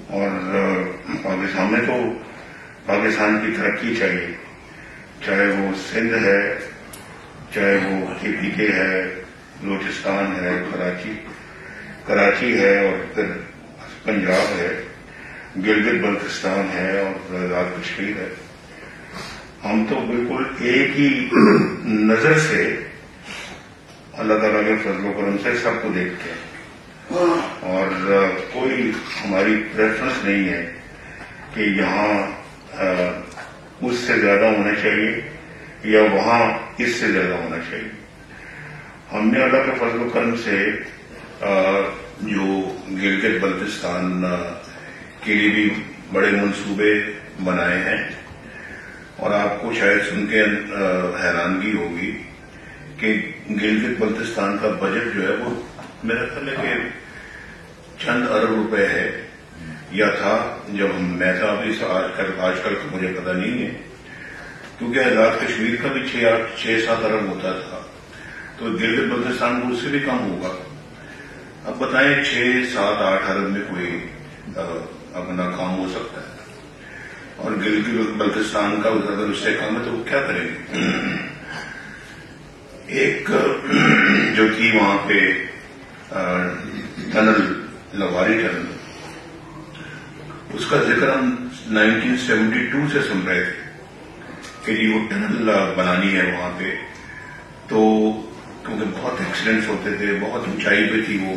اور ہمیں تو پاکستان کی ترقی چاہیے، چاہے وہ سندھ ہے، چاہے وہ KPK ہے، بلوچستان ہے، کراچی ہے، اور پھر پنجاب ہے، گلگت بلتستان ہے، اور آزاد کشمیر ہے۔ ہم تو بالکل ایک ہی نظر سے اللہ تعالیٰ کے فضل و کرم سے سب کو دیکھتے ہیں، اور کوئی ہماری پریفرنس نہیں ہے کہ یہاں اس سے زیادہ ہونا چاہیے یا وہاں اس سے زیادہ ہونا چاہیے۔ ہم نے اللہ کے فضل و کرم سے جو گلگت بلتستان کے لیے بھی بڑے منصوبے بنائے ہیں، اور آپ کو شاید سن کے حیرانگی ہوگی کہ گلگت بلتستان کا بجٹ جو ہے وہ میرا خیال ہے کہ چند ارب روپے ہے یا تھا جب میں تھا، ابھی آج کل تو مجھے پتہ نہیں ہے، کیونکہ آزاد کشمیر کا بھی 6-7 ارب ہوتا تھا، تو گلگت بلتستان کو اس سے بھی کم ہوگا۔ اب بتائیں 6-7-8 ارب میں کوئی اپنا کام ہو سکتا ہے، اور گلگت بلتستان کا اگر اس سے کم ہے تو وہ کیا کریں گے؟ ایک جو تھی وہاں پہ ٹنل، لواری ٹنل، اس کا ذکر ہم 1972 سے سن رہے تھے کہ یہ وہ ٹنل بنانی ہے وہاں پہ، تو کیونکہ بہت ایکسیڈنٹس ہوتے تھے، بہت اونچائی پہ تھی وہ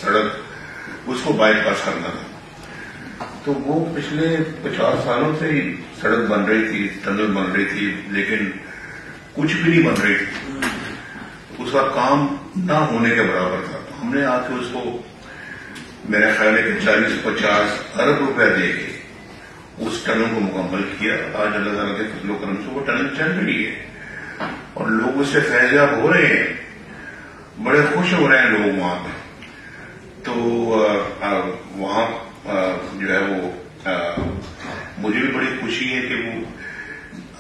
سڑک، اس کو بائی پاس کرنا تھا، تو وہ پچھلے 50 سالوں سے ہی سڑک بن رہی تھی، ٹنل بن رہی تھی، لیکن کچھ بھی نہیں بن رہی تھی، اس کا کام نہ ہونے کے برابر تھا۔ تو ہم نے آ کے اس کو میرا خیال ہے کہ 40-50 ارب روپے دے کے اس ٹنل کو مکمل کیا۔ آج اللہ تعالیٰ کے فضل و کرم سے وہ ٹنل چل رہی ہے، اور لوگ اس سے فیضیاب ہو رہے ہیں، بڑے خوش ہو رہے ہیں لوگ وہاں پہ۔ تو وہاں جو ہے وہ مجھے بھی بڑی خوشی ہے کہ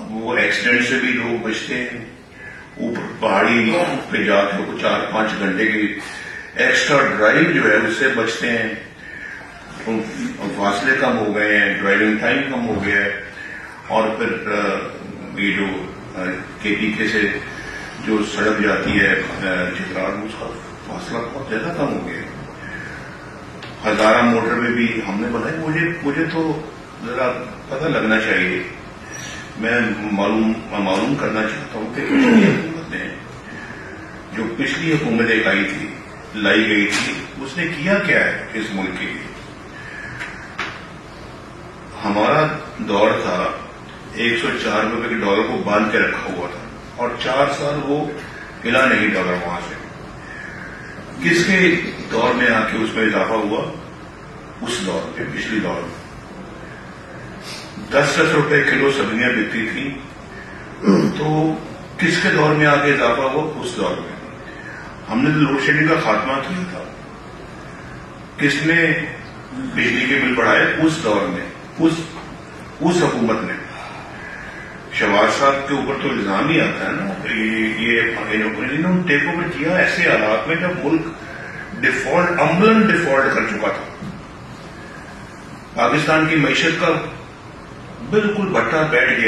وہ ایکسیڈنٹ سے بھی لوگ بچتے ہیں، اوپر پہاڑی پہ جا کے 4-5 گھنٹے کی ایکسٹرا ڈرائیو جو ہے اس سے بچتے ہیں، فاصلے کم ہو گئے ہیں، ڈرائیونگ ٹائم کم ہو گیا ہے، اور پھر یہ جو KPK سے جو سڑک جاتی ہے چترال، اس کا فاصلہ بہت زیادہ کم ہو گیا ہے۔ ہزارہ موٹر میں بھی ہم نے بنائی، مجھے تو ذرا پتہ لگنا چاہیے، میں معلوم کرنا چاہتا ہوں کہ پچھلی حکومتیں، جو پچھلی حکومتیں لائی گئی تھی، اس نے کیا کیا ہے اس ملک کے لیے۔ ہمارا دور تھا 104 روپے کے ڈالر کو باندھ کے رکھا ہوا تھا، اور 4 سال وہ ہلا نہیں ڈالر وہاں سے۔ کس کے دور میں آ کے اس میں اضافہ ہوا؟ اس دور پہ، پچھلی دور میں 10-10 روپے کلو سبزیاں بکتی تھیں، تو کس کے دور میں آ کے اضافہ ہوا؟ اس دور میں۔ ہم نے لوڈ شیڈنگ کا خاتمہ کیا تھا، کس نے بجلی کے بل بڑھائے؟ اس دور میں، اس حکومت نے۔ شہباز صاحب کے اوپر تو الزام ہی آتا ہے نا، انہوں نے ٹیک اوور کیا ایسے حالات میں جب ملک عملاً ڈیفالٹ کر چکا تھا، پاکستان کی معیشت کا بالکل بٹا بیٹھ گیا۔